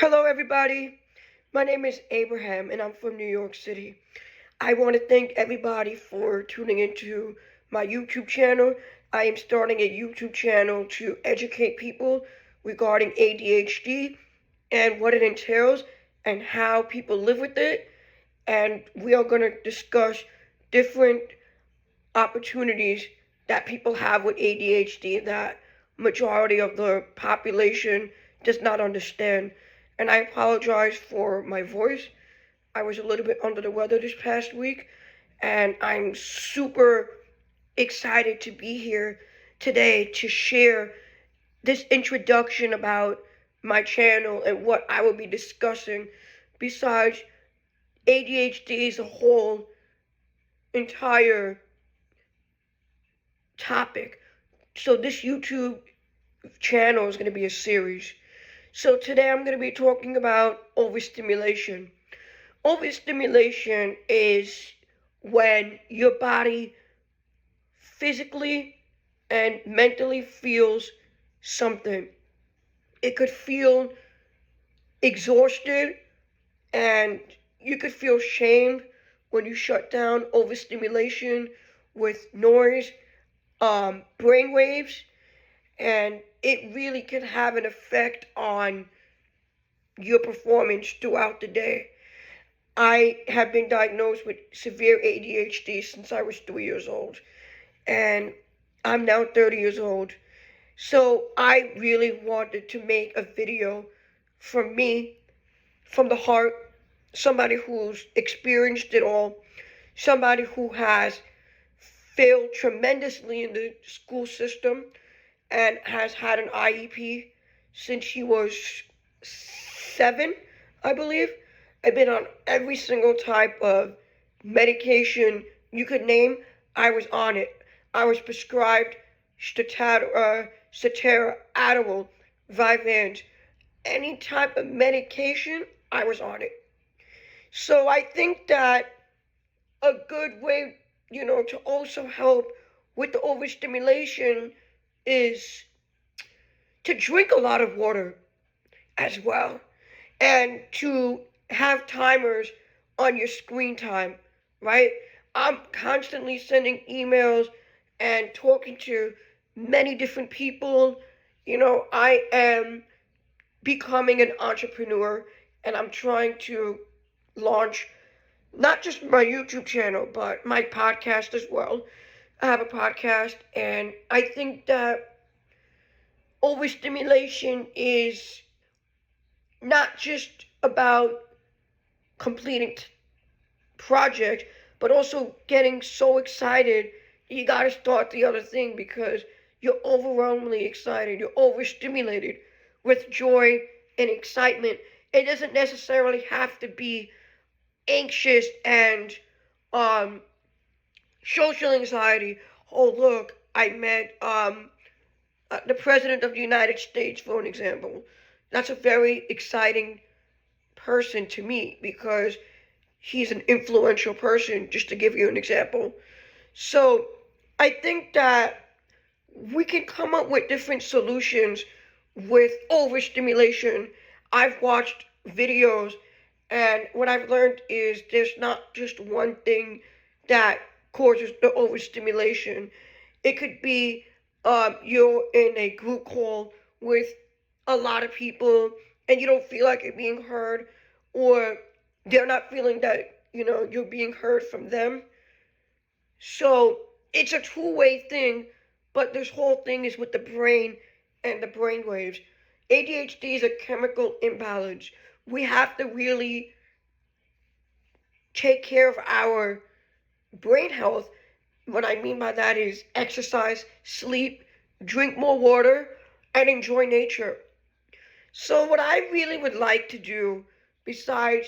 Hello, everybody. My name is Abraham, and I'm from New York City. I want to thank everybody for tuning into my YouTube channel. I am starting a YouTube channel to educate people regarding ADHD and what it entails and how people live with it. And we are going to discuss different opportunities that people have with ADHD that majority of the population does not understand. And I apologize for my voice. I was a little bit under the weather this past week, and I'm super excited to be here today to share this introduction about my channel and what I will be discussing besides ADHD as a whole entire topic. So this YouTube channel is going to be a series. So today I'm going to be talking about overstimulation. Overstimulation is when your body physically and mentally feels something. It could feel exhausted, and you could feel shamed when you shut down overstimulation with noise, brain waves, and it really can have an effect on your performance throughout the day. I have been diagnosed with severe ADHD since I was 3 years old, and I'm now 30 years old. So I really wanted to make a video from me, from the heart, somebody who's experienced it all, somebody who has failed tremendously in the school system and has had an IEP since she was 7, I believe. I've been on every single type of medication you could name. I was on it. I was prescribed Cetera, Adderall, Vyvanse, any type of medication. I was on it. So I think that a good way, to also help with the overstimulation is to drink a lot of water as well, and to have timers on your screen time, right? I'm constantly sending emails and talking to many different people. I am becoming an entrepreneur, and I'm trying to launch not just my YouTube channel, but my podcast as well. I have a podcast, and I think that overstimulation is not just about completing projects, but also getting so excited you got to start the other thing because you're overwhelmingly excited. You're overstimulated with joy and excitement. It doesn't necessarily have to be anxious and um, social anxiety. Oh, look, I met the President of the United States, for an example. That's a very exciting person to me because he's an influential person, just to give you an example. So I think that we can come up with different solutions with overstimulation. I've watched videos, and what I've learned is there's not just one thing that causes the overstimulation. It could be you're in a group call with a lot of people and you don't feel like you're being heard, or they're not feeling that you're being heard from them. So it's a two-way thing, but this whole thing is with the brain and the brain waves. ADHD is a chemical imbalance. We have to really take care of our brain health. What I mean by that is exercise, sleep, drink more water, and enjoy nature. So, what I really would like to do, besides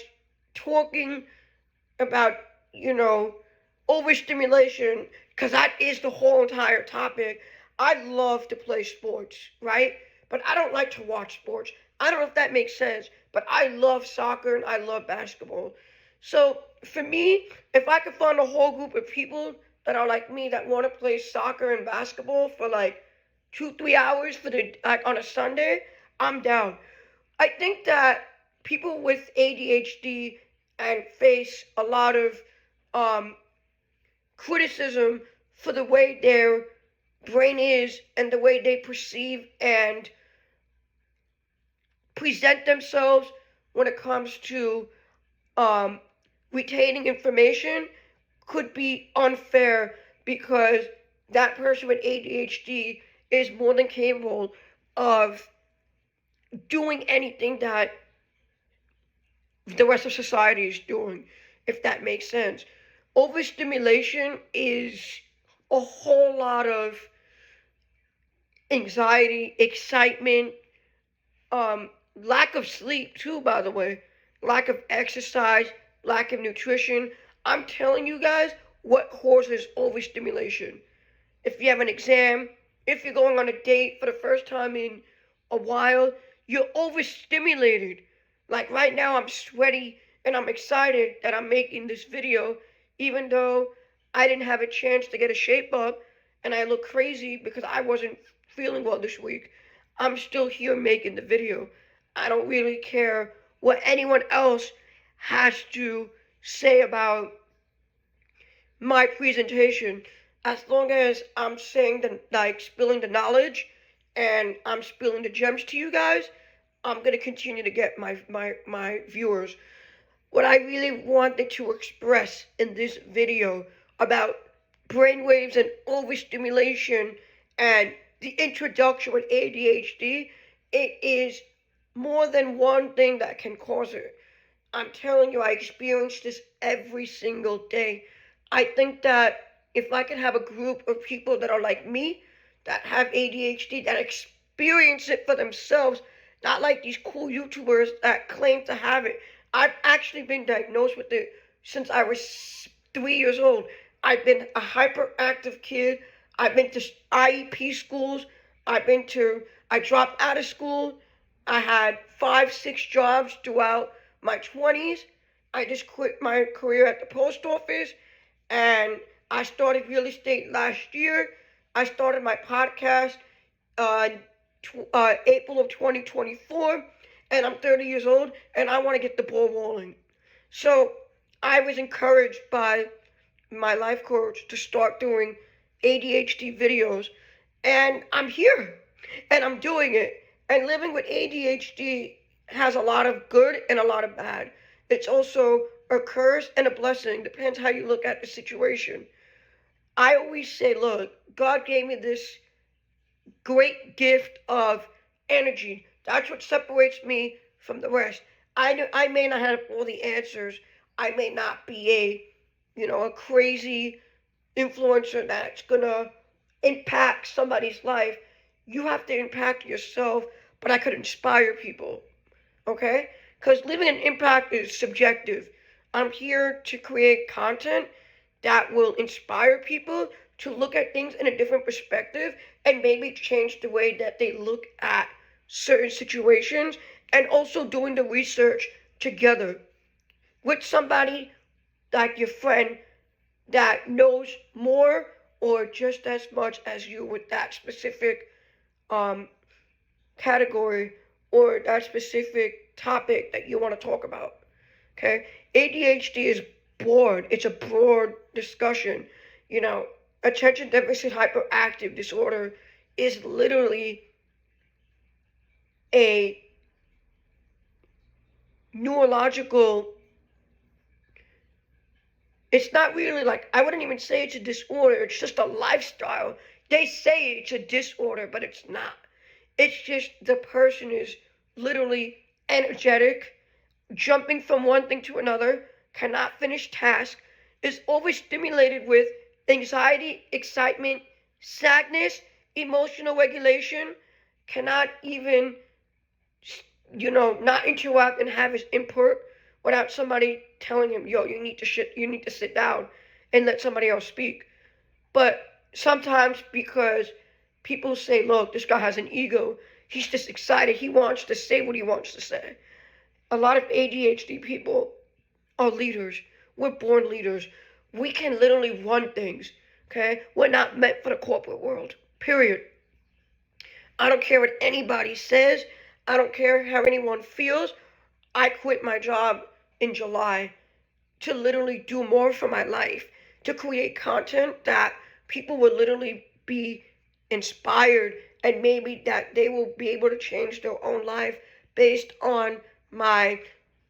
talking about, you know, overstimulation, because that is the whole entire topic, I love to play sports, right? But I don't like to watch sports. I don't know if that makes sense, but I love soccer and I love basketball. So, for me, if I could find a whole group of people that are like me that want to play soccer and basketball for like 2, 3 hours for the like on a Sunday, I'm down. I think that people with ADHD and face a lot of um, criticism for the way their brain is and the way they perceive and present themselves when it comes to um, retaining information could be unfair because that person with ADHD is more than capable of doing anything that the rest of society is doing, if that makes sense. Overstimulation is a whole lot of anxiety, excitement, lack of sleep too, by the way, lack of exercise, lack of nutrition. I'm telling you guys what causes overstimulation. If you have an exam, if you're going on a date for the first time in a while, you're overstimulated. Like right now, I'm sweaty and I'm excited that I'm making this video, even though I didn't have a chance to get a shape up and I look crazy because I wasn't feeling well this week. I'm still here making the video. I don't really care what anyone else has to say about my presentation, as long as I'm saying the like spilling the knowledge and I'm spilling the gems to you guys, I'm gonna continue to get my viewers. What I really wanted to express in this video about brainwaves and overstimulation and the introduction with ADHD, it is more than one thing that can cause it. I'm telling you, I experience this every single day. I think that if I could have a group of people that are like me, that have ADHD, that experience it for themselves, not like these cool YouTubers that claim to have it. I've actually been diagnosed with it since I was 3 years old. I've been a hyperactive kid. I've been to IEP schools. I dropped out of school. I had 5, 6 jobs throughout my 20s. I just quit my career at the post office and I started real estate last year. I started my podcast uh, April of 2024, and I'm 30 years old, and I want to get the ball rolling. So I was encouraged by my life coach to start doing ADHD videos, and I'm here, and I'm doing it. And living with ADHD has a lot of good and a lot of bad. It's also a curse and a blessing, depends how you look at the situation. I always say, look, God gave me this great gift of energy. That's what separates me from the rest. I may not have all the answers. I may not be a crazy influencer that's gonna impact somebody's life. You have to impact yourself, but I could inspire people. Okay? Because living an impact is subjective. I'm here to create content that will inspire people to look at things in a different perspective and maybe change the way that they look at certain situations, and also doing the research together with somebody like your friend that knows more or just as much as you with that specific um, category or that specific topic that you want to talk about. Okay? ADHD is broad. It's a broad discussion. You know, attention deficit hyperactive disorder is literally a neurological. It's not really like, I wouldn't even say it's a disorder. It's just a lifestyle. They say it's a disorder, but it's not. It's just the person is literally energetic, jumping from one thing to another, cannot finish tasks, is overstimulated with anxiety, excitement, sadness, emotional regulation, cannot even, not interact and have his input without somebody telling him, yo, you need to sit down and let somebody else speak. But sometimes because people say, look, this guy has an ego, he's just excited, he wants to say what he wants to say. A lot of ADHD people are leaders. We're born leaders. We can literally run things. Okay? We're not meant for the corporate world. Period. I don't care what anybody says. I don't care how anyone feels. I quit my job in July to literally do more for my life, to create content that people will literally be inspired, and maybe that they will be able to change their own life based on my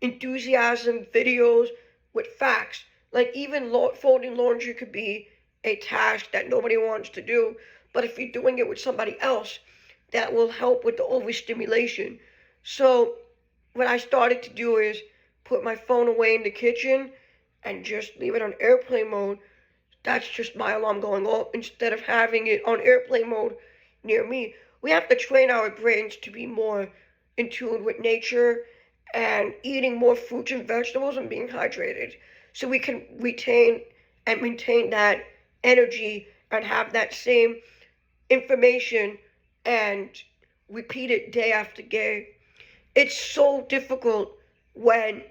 enthusiasm videos with facts. Like even folding laundry could be a task that nobody wants to do, but if you're doing it with somebody else, that will help with the overstimulation. So what I started to do is put my phone away in the kitchen and just leave it on airplane mode. That's just my alarm going off instead of having it on airplane mode near me. We have to train our brains to be more in tune with nature and eating more fruits and vegetables and being hydrated so we can retain and maintain that energy and have that same information and repeat it day after day. It's so difficult when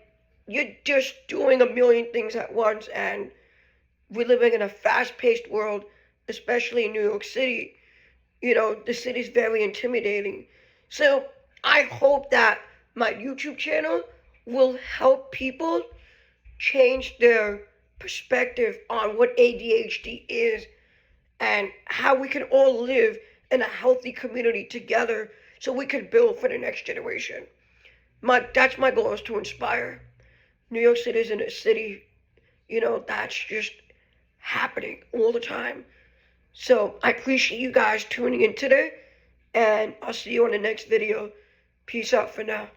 you're just doing a million things at once, and we're living in a fast-paced world, especially in New York City. You know, the city's very intimidating. So I hope that my YouTube channel will help people change their perspective on what ADHD is and how we can all live in a healthy community together so we can build for the next generation. That's my goal, is to inspire. New York City isn't a city, that's just happening all the time. So I appreciate you guys tuning in today, and I'll see you on the next video. Peace out for now.